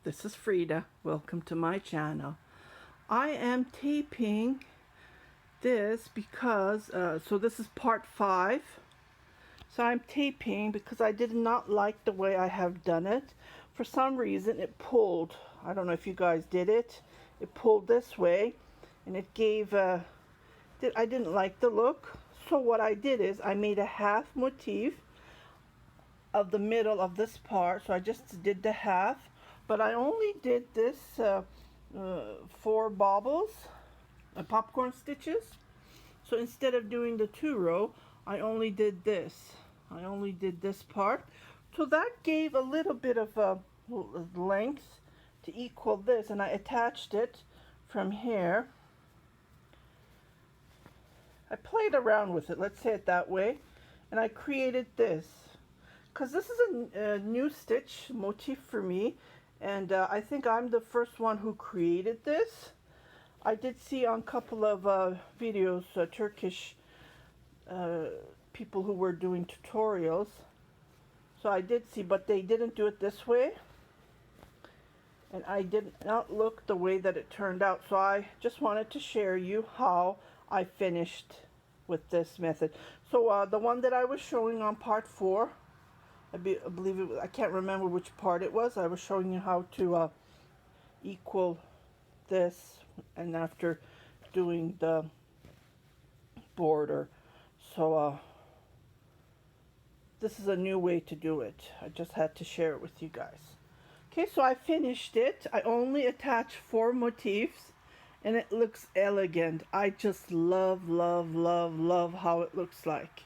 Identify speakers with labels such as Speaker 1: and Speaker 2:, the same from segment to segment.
Speaker 1: This is Frida. Welcome to my channel. I am taping this because, so this is part 5. So I'm taping because I did not like the way I have done it. For some reason it pulled. I don't know if you guys did it. It pulled this way and it gave, I didn't like the look. So what I did is I made a half motif of the middle of this part. So I just did the half. But I only did this 4 bobbles, popcorn stitches. So instead of doing the 2 row, I only did this. I only did this part. So that gave a little bit of a length to equal this, and I attached it from here. I played around with it, let's say it that way, and I created this. Because this is a new stitch motif for me. And I think I'm the first one who created this. I did see on a couple of videos, Turkish people who were doing tutorials. So I did see, but they didn't do it this way. And I did not look the way that it turned out. So I just wanted to share you how I finished with this method. So the one that I was showing on part 4, I believe it was, I can't remember which part it was. I was showing you how to equal this, and after doing the border. So this is a new way to do it. I just had to share it with you guys. Okay, so I finished it. I only attached 4 motifs and it looks elegant. I just love, love, love, love how it looks like.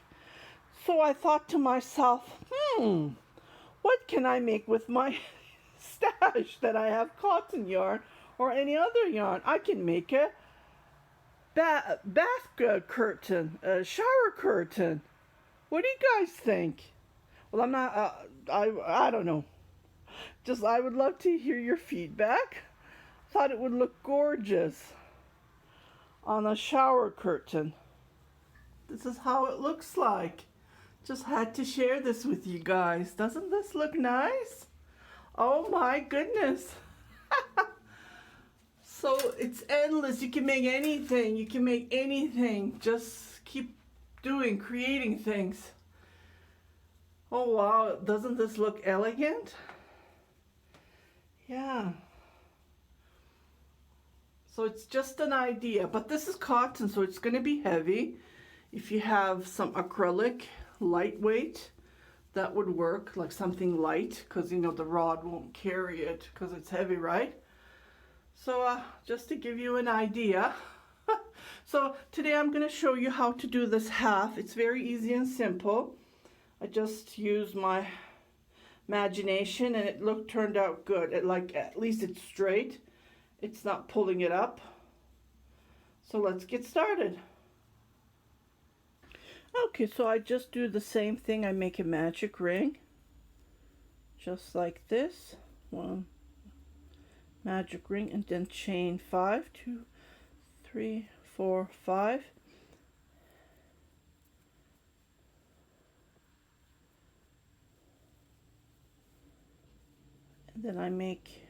Speaker 1: So I thought to myself, what can I make with my stash that I have cotton yarn or any other yarn? I can make a bath curtain, a shower curtain. What do you guys think? Well, I'm not, I don't know. Just, I would love to hear your feedback. Thought it would look gorgeous on a shower curtain. This is how it looks like. Just had to share this with you guys. Doesn't this look nice? Oh my goodness. So it's endless. You can make anything. You can make anything. Just keep doing, creating things. Oh wow, doesn't this look elegant? Yeah. So it's just an idea, but this is cotton, so it's going to be heavy. If you have some acrylic, lightweight, that would work, like something light, because you know the rod won't carry it because it's heavy, right? So just to give you an idea. So today I'm going to show you how to do this half. It's very easy and simple. I just used my imagination and it turned out good. At least it's straight. It's not pulling it up. So let's get started. Okay, so I just do the same thing. I make a magic ring, just like this. 1 magic ring, and then chain 5, 2, 3, 4, 5. And then I make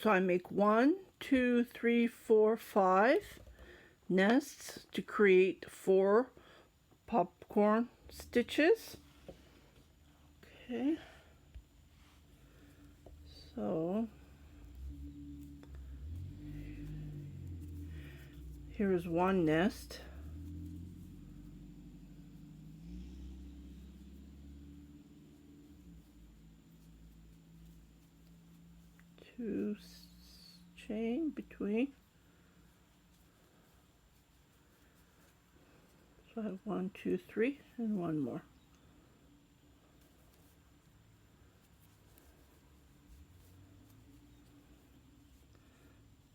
Speaker 1: so I make 1, 2, 3, 4, 5 nests to create 4 popcorn stitches. Okay, so here's 1 nest. Two chain between. So I have 1, 2, 3, and 1 more.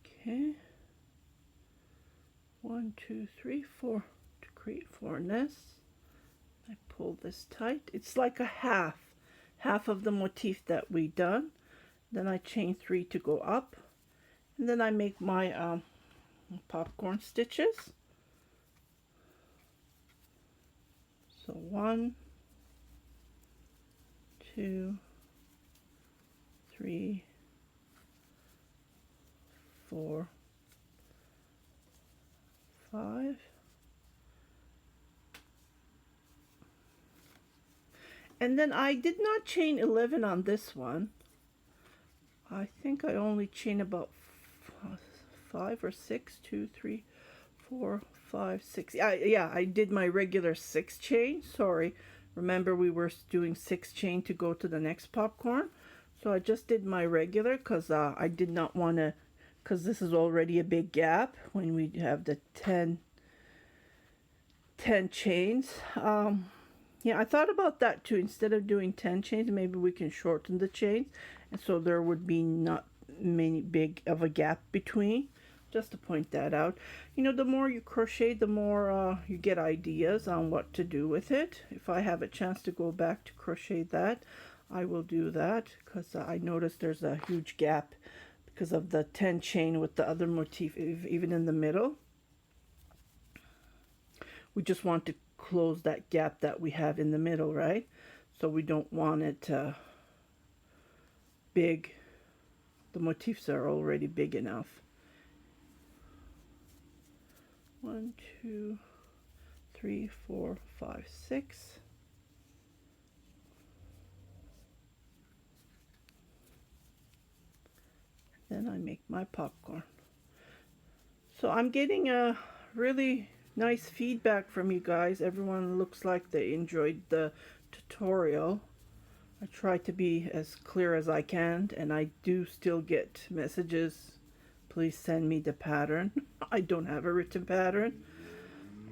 Speaker 1: Okay. 1, 2, 3, 4 to create 4 nests. I pull this tight. It's like a half of the motif that we done. Then I chain 3 to go up, and then I make my popcorn stitches. So 1, 2, 3, 4, 5. And then I did not chain 11 on this one. I think I only chain about 5 or 6, 2, 3, 4, 5, 6. Yeah, I did my regular 6 chain. Sorry. Remember we were doing 6 chain to go to the next popcorn. So I just did my regular because I did not want to, because this is already a big gap when we have the 10 chains. Yeah, I thought about that too. Instead of doing 10 chains, maybe we can shorten the chains, and so there would be not many big of a gap between. Just to point that out. You know, the more you crochet, the more you get ideas on what to do with it. If I have a chance to go back to crochet that, I will do that, because I noticed there's a huge gap because of the 10 chain with the other motif, even in the middle. We just want to close that gap that we have in the middle, right? So we don't want it big. The motifs are already big enough. 1, 2, 3, 4, 5, 6. Then I make my popcorn. So I'm getting a really nice feedback from you guys. Everyone looks like they enjoyed the tutorial. I try to be as clear as I can, and I do still get messages. Please send me the pattern. I don't have a written pattern.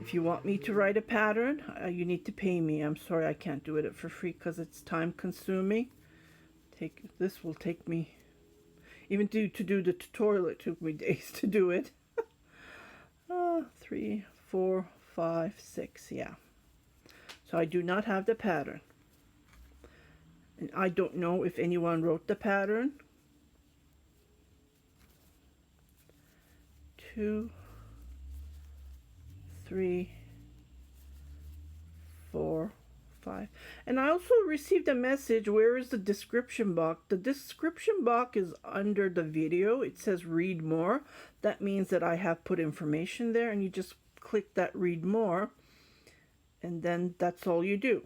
Speaker 1: If you want me to write a pattern, you need to pay me. I'm sorry I can't do it for free because it's time consuming. This will take me, even to do the tutorial, it took me days to do it. 3, 4, 5, 6, yeah. So I do not have the pattern. And I don't know if anyone wrote the pattern. 2, 3, 4, 5. And I also received a message, where is the description box? The description box is under the video. It says read more. That means that I have put information there, and you just click that read more, and then that's all you do.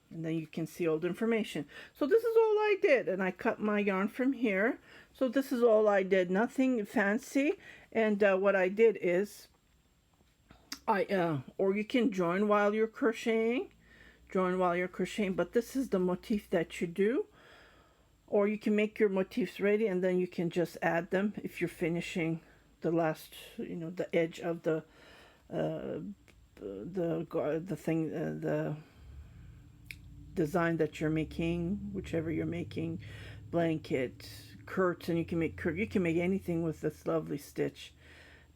Speaker 1: And then you can see all the information. So this is all I did, and I cut my yarn from here. So this is all I did, nothing fancy. And what I did is, or you can join while you're crocheting, but this is the motif that you do. Or you can make your motifs ready, and then you can just add them if you're finishing the last, the edge of the design that you're making, whichever you're making, blanket, curtain. You can make anything with this lovely stitch,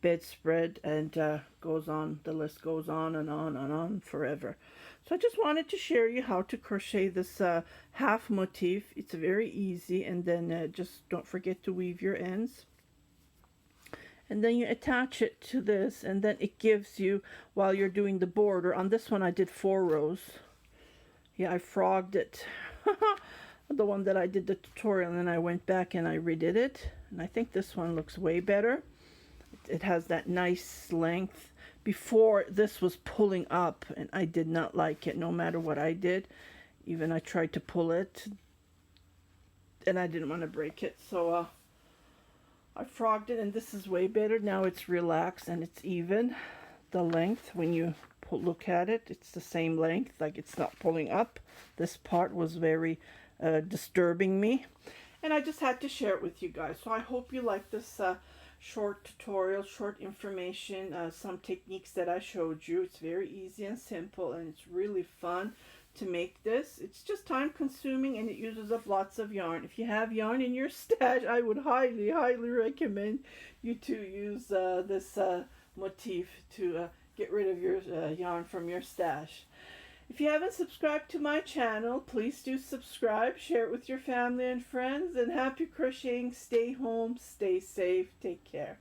Speaker 1: bedspread, and goes on. The list goes on and on and on forever. So I just wanted to share you how to crochet this half motif. It's very easy, and then just don't forget to weave your ends. And then you attach it to this, and then it gives you, while you're doing the border, on this one I did 4 rows. Yeah, I frogged it. The one that I did the tutorial, and then I went back and I redid it. And I think this one looks way better. It has that nice length. Before, this was pulling up, and I did not like it no matter what I did. Even I tried to pull it, and I didn't want to break it. So I frogged it, and this is way better. Now it's relaxed and it's even. The length, when you look at it, it's the same length, like it's not pulling up. This part was very disturbing me, and I just had to share it with you guys. So I hope you like this short tutorial, short information, some techniques that I showed you. It's very easy and simple, and it's really fun to make this. It's just time consuming, and it uses up lots of yarn. If you have yarn in your stash, I would highly recommend you to use this motif to get rid of your yarn from your stash. If you haven't subscribed to my channel, please do subscribe, share it with your family and friends, and happy crocheting. Stay home, stay safe, take care.